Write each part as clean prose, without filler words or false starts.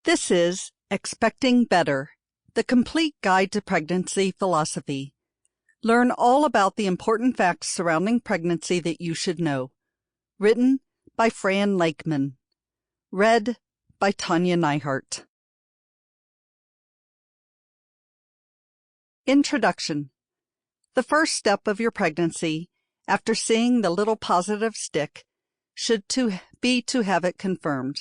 This is Expecting Better, the complete guide to pregnancy philosophy. Learn all about the important facts surrounding pregnancy that you should know. Written by Fran Lakeman. Read by Tanya Neihardt. Introduction. The first step of your pregnancy, after seeing the little positive stick, should be to have it confirmed.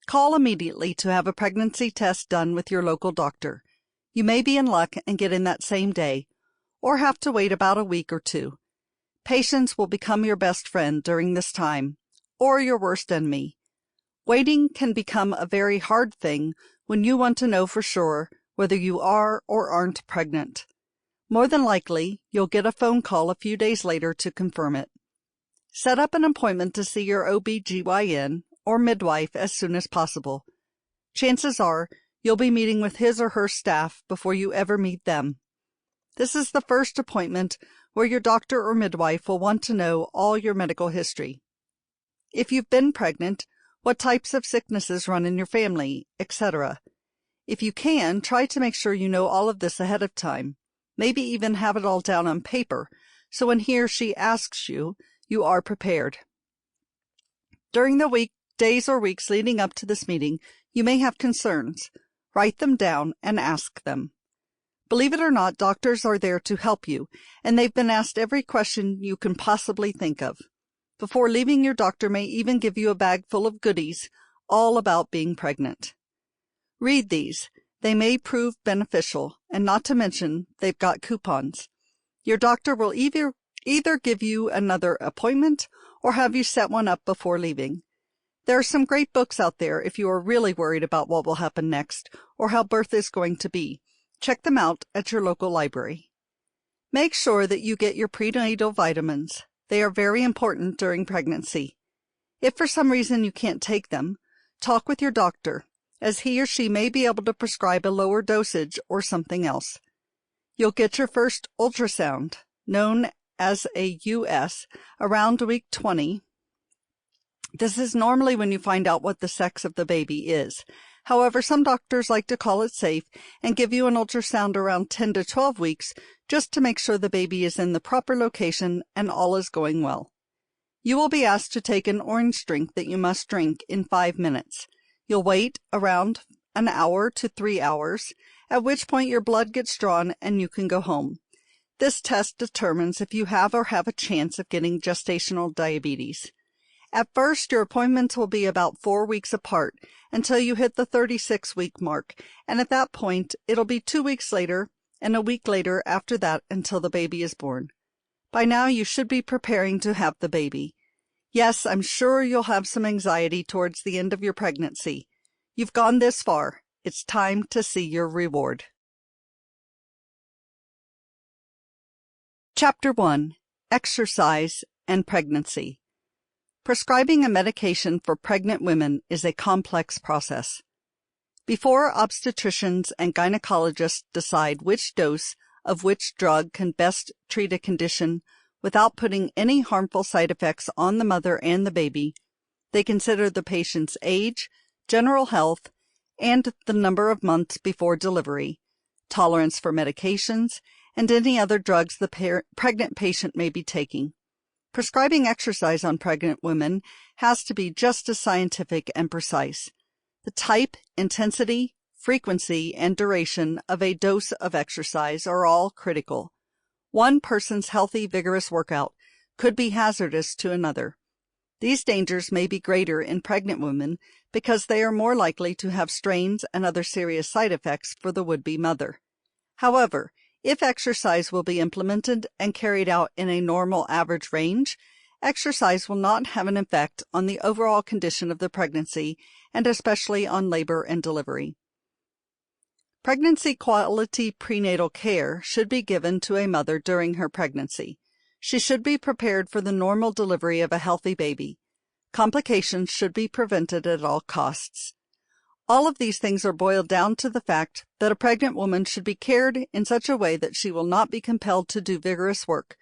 Call immediately to have a pregnancy test done with your local doctor. You may be in luck and get in that same day, or have to wait about a week or two. Patience will become your best friend during this time, or your worst enemy. Waiting can become a very hard thing when you want to know for sure whether you are or aren't pregnant. More than likely, you'll get a phone call a few days later to confirm it. Set up an appointment to see your OB/GYN or midwife as soon as possible. Chances are you'll be meeting with his or her staff before you ever meet them. This is the first appointment where your doctor or midwife will want to know all your medical history. If you've been pregnant, what types of sicknesses run in your family, etc. If you can, try to make sure you know all of this ahead of time. Maybe even have it all down on paper, so when he or she asks you, you are prepared. During the days or weeks leading up to this meeting, you may have concerns. Write them down and ask them. Believe it or not, doctors are there to help you, and they've been asked every question you can possibly think of. Before leaving, your doctor may even give you a bag full of goodies, all about being pregnant. Read these. They may prove beneficial, and not to mention, they've got coupons. Your doctor will either give you another appointment or have you set one up before leaving. There are some great books out there if you are really worried about what will happen next or how birth is going to be. Check them out at your local library. Make sure that you get your prenatal vitamins. They are very important during pregnancy. If for some reason you can't take them, talk with your doctor, as he or she may be able to prescribe a lower dosage or something else. You'll get your first ultrasound, known as a US, around week 20. This is normally when you find out what the sex of the baby is. However, some doctors like to call it safe and give you an ultrasound around 10 to 12 weeks just to make sure the baby is in the proper location and all is going well. You will be asked to take an orange drink that you must drink in 5 minutes. You'll wait around an hour to 3 hours, at which point your blood gets drawn and you can go home. This test determines if you have or have a chance of getting gestational diabetes. At first, your appointments will be about 4 weeks apart until you hit the 36-week mark, and at that point, it'll be 2 weeks later and a week later after that until the baby is born. By now, you should be preparing to have the baby. Yes, I'm sure you'll have some anxiety towards the end of your pregnancy. You've gone this far. It's time to see your reward. Chapter 1. Exercise and Pregnancy. Prescribing a medication for pregnant women is a complex process. Before obstetricians and gynecologists decide which dose of which drug can best treat a condition without putting any harmful side effects on the mother and the baby, they consider the patient's age, general health, and the number of months before delivery, tolerance for medications, and any other drugs the pregnant patient may be taking. Prescribing exercise on pregnant women has to be just as scientific and precise. The type, intensity, frequency, and duration of a dose of exercise are all critical. One person's healthy, vigorous workout could be hazardous to another. These dangers may be greater in pregnant women because they are more likely to have strains and other serious side effects for the would-be mother. However, if exercise will be implemented and carried out in a normal average range, exercise will not have an effect on the overall condition of the pregnancy and especially on labor and delivery. Pregnancy quality prenatal care should be given to a mother during her pregnancy. She should be prepared for the normal delivery of a healthy baby. Complications should be prevented at all costs. All of these things are boiled down to the fact that a pregnant woman should be cared in such a way that she will not be compelled to do vigorous work,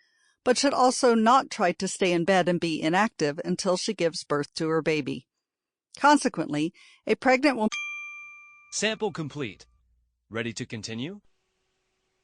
but should also not try to stay in bed and be inactive until she gives birth to her baby. Consequently, a pregnant woman Sample complete. Ready to continue?